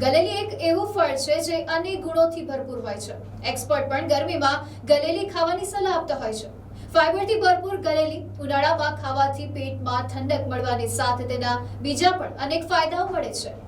ગલેલી એક એવું ફળ છે જે અનેક ગુણોથી ભરપૂર હોય છે। એક્સપર્ટ પણ ગરમીમાં ગલેલી ખાવાની સલાહ આપતા હોય છે। ફાઇબરથી ભરપૂર ગલેલી ઉનાળામાં ખાવાથી પેટમાં ઠંડક મળવાની સાથે તેના બીજા પણ અનેક ફાયદાઓ મળે છે।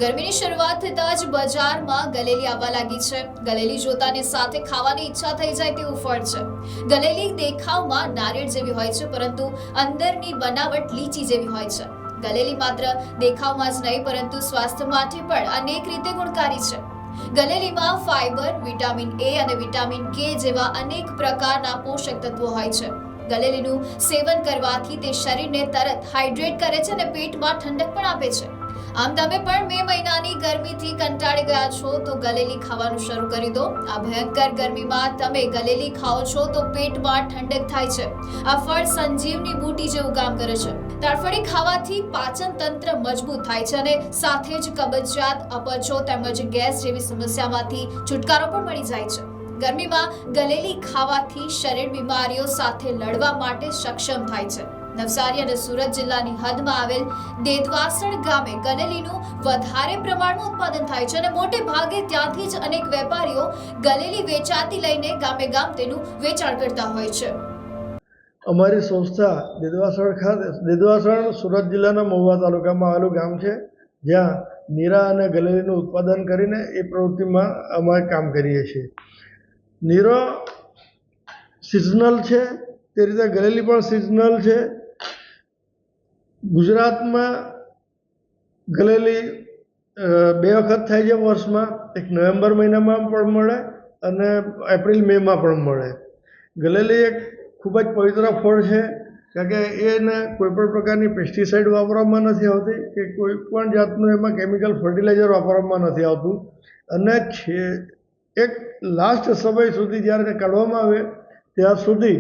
ગરમીની શરૂઆત થતાં જ બજારમાં ગલેલી આવવા લાગી છે। ગલેલી જોતાની સાથે ખાવાની ઈચ્છા થઈ જાય તેવું ફળ છે। ગલેલી દેખાવમાં નારિયેળ જેવી હોય છે, પરંતુ અંદરની બનાવટ લીચી જેવી હોય છે। ગલેલી માત્ર દેખાવમાં જ નહીં પરંતુ સ્વાસ્થ્ય માટે પણ અનેક રીતે ગુણકારી છે। ગલેલીમાં ફાઇબર, વિટામિન એ અને વિટામિન કે જેવા અનેક પ્રકારના પોષક તત્વો હોય છે। ગલેલીનું સેવન કરવાથી તે શરીરને તરત હાઇડ્રેટ કરે છે અને પેટમાં ઠંડક પણ આપે છે। આમ તમે પણ મે મહિનાની ગરમીથી કંટાળી ગયા છો તો ગલેલી ખાવાનું શરૂ કરી દો। આ ભયંકર ગરમીમાં તમે ગલેલી ખાઓ છો તો પેટમાં ઠંડક થાય છે। આ ફળ સંજીવની બૂટી જેવું કામ કરે છે। તાડફળી ખાવાથી પાચન તંત્ર મજબૂત થાય છે અને સાથે જ કબજિયાત, અપચો તેમજ ગેસ જેવી સમસ્યામાંથી છુટકારો પણ મળી જાય છે। ગરમીમાં ગલેલી ખાવાથી શરીર બીમારીઓ સાથે લડવા માટે સક્ષમ થાય છે। નવસારી અને સુરત જિલ્લાની હદમાં આવેલ દેદવાસણ ગામે ગલેલીનું વધારે પ્રમાણમાં ઉત્પાદન થાય છે અને મોટે ભાગે ત્યાંથી જ અનેક વેપારીઓ ગલેલી વેચાતી લઈને ગામે ગામ તેનું વેચાણ કરતા હોય છે। અમારી સંસ્થા દેદવાસણ સુરત જિલ્લાના મહુવા તાલુકામાં આવેલું ગામ છે, જ્યાં નીરા અને ગલેલીનું ઉત્પાદન કરીને એ પ્રવૃત્તિમાં અમે કામ કરીએ છીએ। નીરો સિઝનલ છે તે રીતે ગલેલી પણ સિઝનલ છે. ગુજરાતમાં ગલેલી 2 વખત થાય છે વર્ષમાં, એક નવેમ્બર મહિનામાં પણ મળે અને એપ્રિલ મેમાં પણ મળે. ગલેલી એક ખૂબ જ પવિત્ર ફળ છે, કારણ કે એને કોઈપણ પ્રકારની પેસ્ટિસાઇડ વાપરવામાં નથી આવતી કે કોઈ પણ જાતનું એમાં કેમિકલ ફર્ટિલાઇઝર વાપરવામાં નથી આવતું, અને એક લાસ્ટ સમય સુધી જ્યારે એને કાઢવામાં આવે ત્યાં સુધી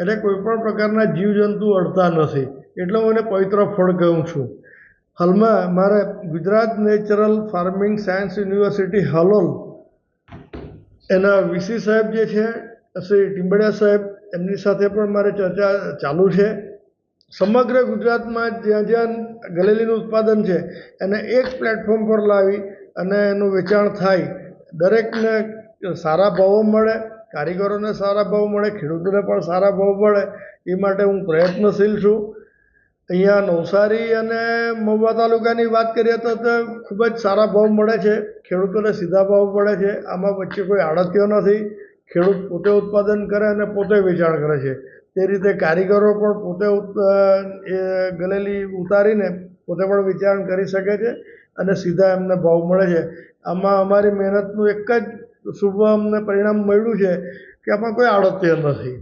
એને કોઈપણ પ્રકારના જીવજંતુ અડતા નથી, એટલે હું એને પવિત્ર ફળ કહું છું. હાલમાં મારે Gujarat natural farming science university Halol એના વીસી સાહેબ જે છે શ્રી ટીમ્બડિયા સાહેબ, એમની સાથે પણ મારે ચર્ચા ચાલુ છે. સમગ્ર ગુજરાતમાં જ્યાં જ્યાં ગલેલીનું ઉત્પાદન છે એને એક પ્લેટફોર્મ પર લાવી અને એનું વેચાણ થાય, દરેકને સારા ભાવો મળે, કારીગરોને સારા ભાવ મળે, ખેડૂતોને પણ સારા ભાવ મળે, એ માટે હું પ્રયત્નશીલ છું. અહીંયા નવસારી અને મહુવા તાલુકાની વાત કરીએ તો ખૂબ જ સારા ભાવ મળે છે, ખેડૂતોને સીધા ભાવ મળે છે. આમાં વચ્ચે કોઈ આડતીઓ નથી. ખેડૂત પોતે ઉત્પાદન કરે અને પોતે વેચાણ કરે છે. તે રીતે કારીગરો પણ પોતે ગલેલી ઉતારીને પોતે પણ વેચાણ કરી શકે છે અને સીધા એમને ભાવ મળે છે. આમાં અમારી મહેનતનું એક જ શુભ અમને પરિણામ મળ્યું છે કે આમાં કોઈ આડત્ય નથી,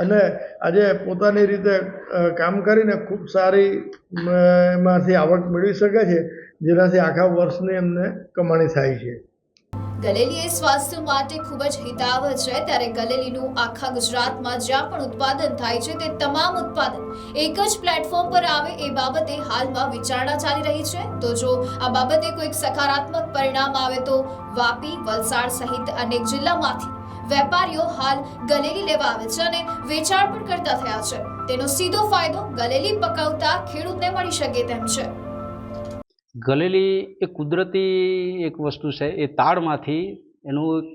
અને આજે પોતાની રીતે કામ કરીને ખૂબ સારી એમાંથી આવક મેળવી શકે છે, જેનાથી આખા વર્ષની એમને કમાણી થાય છે. ગલેલી એ સ્વાસ્થ્ય માટે ખૂબ જ હિતાવહ છે, ત્યારે ગલેલીનું આખા ગુજરાતમાં જ્યાં પણ ઉત્પાદન થાય છે તે તમામ ઉત્પાદન એક જ પ્લેટફોર્મ પર આવે એ બાબતે હાલમાં વિચારણા ચાલી રહી છે. તો જો આ બાબતે કોઈક સકારાત્મક પરિણામ આવે તો વાપી, વલસાડ સહિત અનેક જિલ્લામાંથી વેપારીઓ હાલ ગલેલી લેવા આવે છે અને વેચાણ પણ કરતા થયા છે. તેનો સીધો ફાયદો ગલેલી પકવતા ખેડૂતને મળી શકે તેમ છે. ગલેલી એ કુદરતી એક વસ્તુ છે. એ તાડમાંથી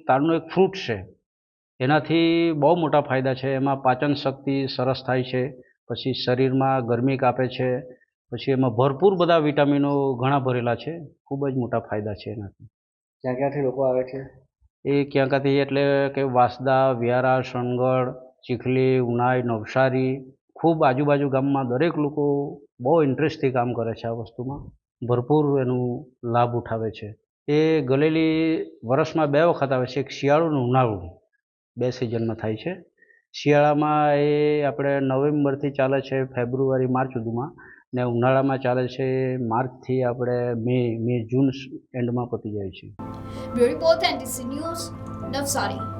તાડનું એક ફ્રૂટ છે, એનાથી બહુ મોટા ફાયદા છે. એમાં પાચન શક્તિ સરસ થાય છે, પછી શરીરમાં ગરમી કાપે છે, પછી એમાં ભરપૂર બધા વિટામિનો ઘણા ભરેલા છે. ખૂબ જ મોટા ફાયદા છે એનાથી. ક્યાં ક્યાંથી લોકો આવે છે? એ ક્યાં ક્યાંથી એટલે કે વાંસદા, વ્યારા, સોનગઢ, ચીખલી, ઉનાઈ, નવસારી, ખૂબ આજુબાજુ ગામમાં દરેક લોકો બહુ ઇન્ટરેસ્ટથી કામ કરે છે. આ વસ્તુમાં ભરપૂર એનું લાભ ઉઠાવે છે. એ ગલેલી વર્ષમાં 2 વખત આવે છે, એક શિયાળું અને ઉનાળું, 2 સિઝનમાં થાય છે. શિયાળામાં એ આપણે નવેમ્બરથી ચાલે છે ફેબ્રુઆરી, માર્ચ સુધીમાં, ને ઉનાળામાં ચાલે છે માર્ચથી આપણે મે, જૂન એન્ડમાં પતી જાય છે. Bureau report NTC news, Navsari.